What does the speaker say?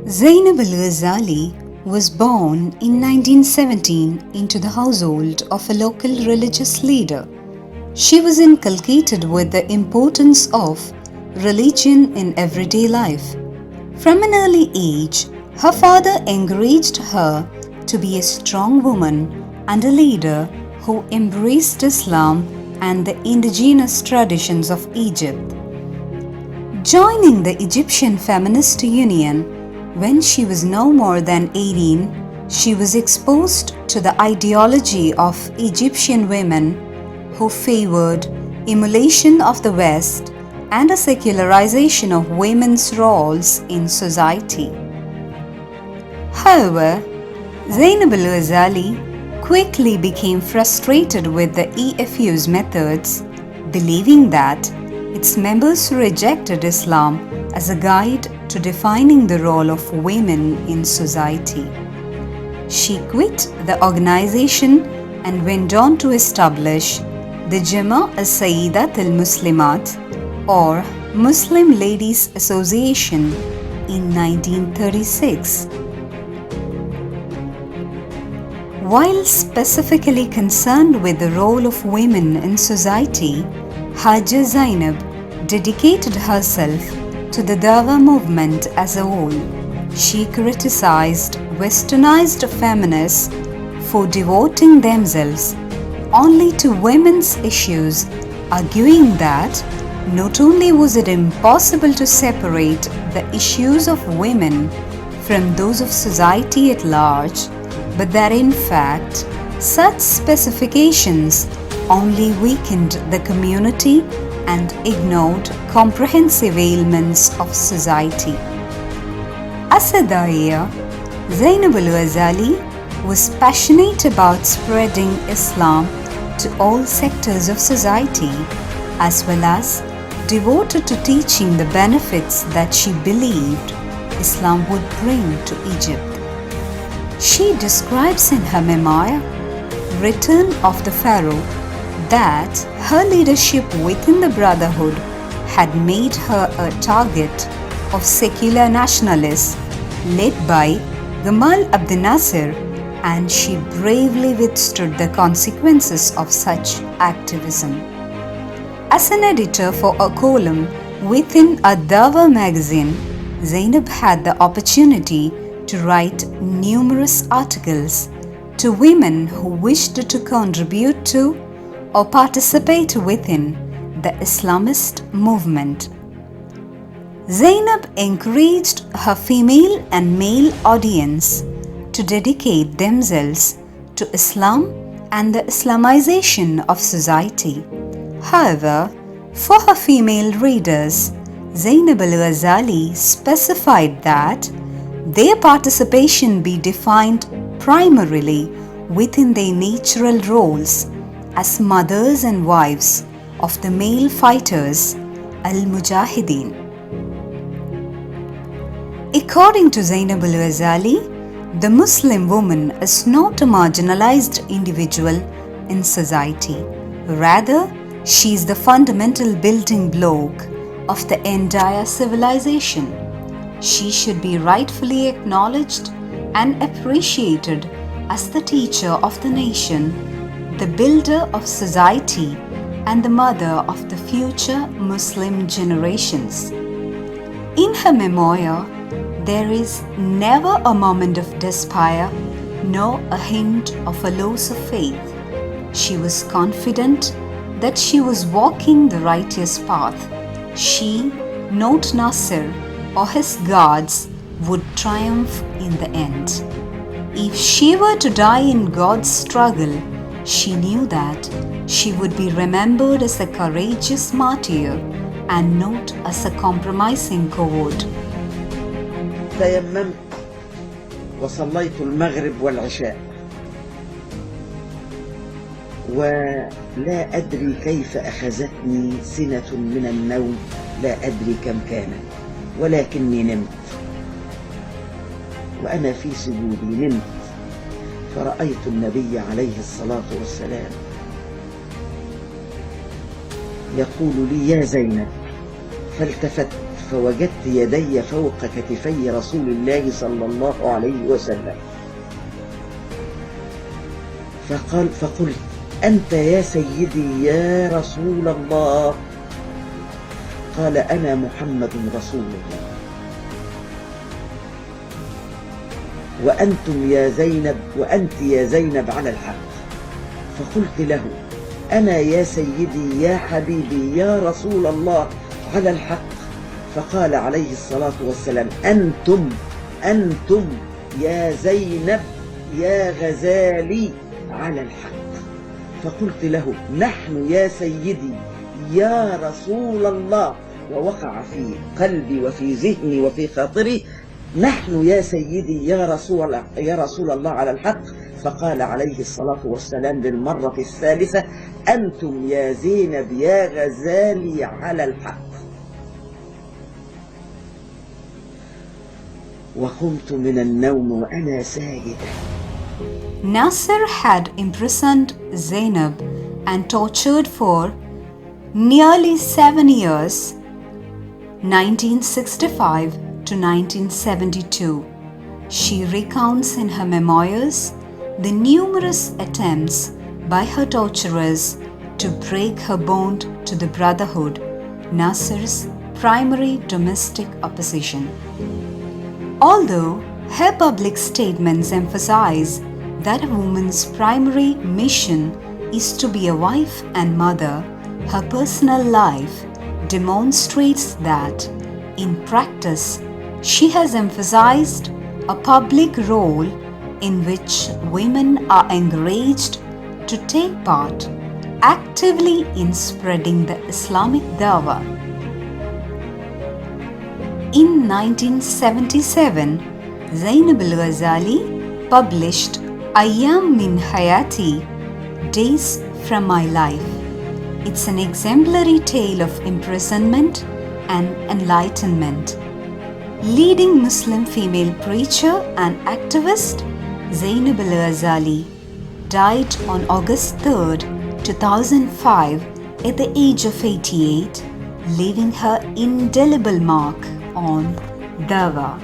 Zainab Al Ghazali was born in 1917 into the household of a local religious leader. She was inculcated with the importance of religion in everyday life. From an early age, her father encouraged her to be a strong woman and a leader who embraced Islam and the indigenous traditions of Egypt. Joining the Egyptian Feminist Union when she was no more than 18, she was exposed to the ideology of Egyptian women who favored emulation of the West and a secularization of women's roles in society. However, Zainab Al Ghazali quickly became frustrated with the EFU's methods, believing that its members rejected Islam as a guide to defining the role of women in society. She quit the organization and went on to establish the Jama as-Sayyidat al-Muslimat or Muslim Ladies Association in 1936. While specifically concerned with the role of women in society, Hajja Zainab dedicated herself to the Dawa movement as a whole. She criticized westernized feminists for devoting themselves only to women's issues, arguing that not only was it impossible to separate the issues of women from those of society at large, but that in fact such specifications only weakened the community and ignored comprehensive ailments of society. As a Da'iya, Zainab Al Ghazali was passionate about spreading Islam to all sectors of society, as well as devoted to teaching the benefits that she believed Islam would bring to Egypt. She describes in her memoir, Return of the Pharaoh, that her leadership within the Brotherhood had made her a target of secular nationalists led by Gamal Abdel Nasser, and she bravely withstood the consequences of such activism. As an editor for a column within a Dawa magazine, Zainab had the opportunity to write numerous articles to women who wished to contribute to or participate within the Islamist movement. Zainab encouraged her female and male audience to dedicate themselves to Islam and the Islamization of society. However, for her female readers, Zainab Al Ghazali specified that their participation be defined primarily within their natural roles as mothers and wives of the male fighters, Al-Mujahideen. According to Zainab Al Ghazali, the Muslim woman is not a marginalized individual in society. Rather, she is the fundamental building block of the entire civilization. She should be rightfully acknowledged and appreciated as the teacher of the nation, the builder of society, and the mother of the future Muslim generations. In her memoir, there is never a moment of despair nor a hint of a loss of faith. She was confident that she was walking the righteous path. She, not Nasser or his guards, would triumph in the end. If she were to die in God's struggle, she knew that she would be remembered as a courageous martyr and not as a compromising coward. تيممت وصليت المغرب والعشاء ولا أدري كيف أخذتني سنة من النوم، لا أدري كم كانت، ولكني نمت. وأنا في سجودي نمت فرأيت النبي عليه الصلاة والسلام يقول لي: يا زينب فالتفت فوجدت يدي فوق كتفي رسول الله صلى الله عليه وسلم. فقلت: أنت يا سيدي يا رسول الله؟ قال: أنا محمد رسول الله، وأنت يا زينب على الحق. فقلت له: أنا يا سيدي يا حبيبي يا رسول الله على الحق. فقال عليه الصلاة والسلام: أنتم يا زينب يا غزالي على الحق. فقلت له: نحن يا سيدي يا رسول الله. ووقع في قلبي وفي ذهني وفي خاطري: نحن يا سيدي يا رسول الله على الحق. فقال عليه الصلاة والسلام للمرة الثالثة: أنتم يا زينب يا غزالي على الحق. وقمت من النوم وأنا ساجدة. Nasser had imprisoned Zainab and tortured for nearly 7 years, 1965 to 1972. She recounts in her memoirs the numerous attempts by her torturers to break her bond to the Brotherhood, Nasser's primary domestic opposition. Although her public statements emphasize that a woman's primary mission is to be a wife and mother, her personal life demonstrates that, in practice, she has emphasized a public role in which women are encouraged to take part actively in spreading the Islamic dawah. In 1977, Zainab Al Ghazali published Ayyam min Hayati, Days from My Life. It's an exemplary tale of imprisonment and enlightenment. Leading Muslim female preacher and activist Zainab Al Ghazali died on August 3, 2005 at the age of 88, leaving her indelible mark on Dawah.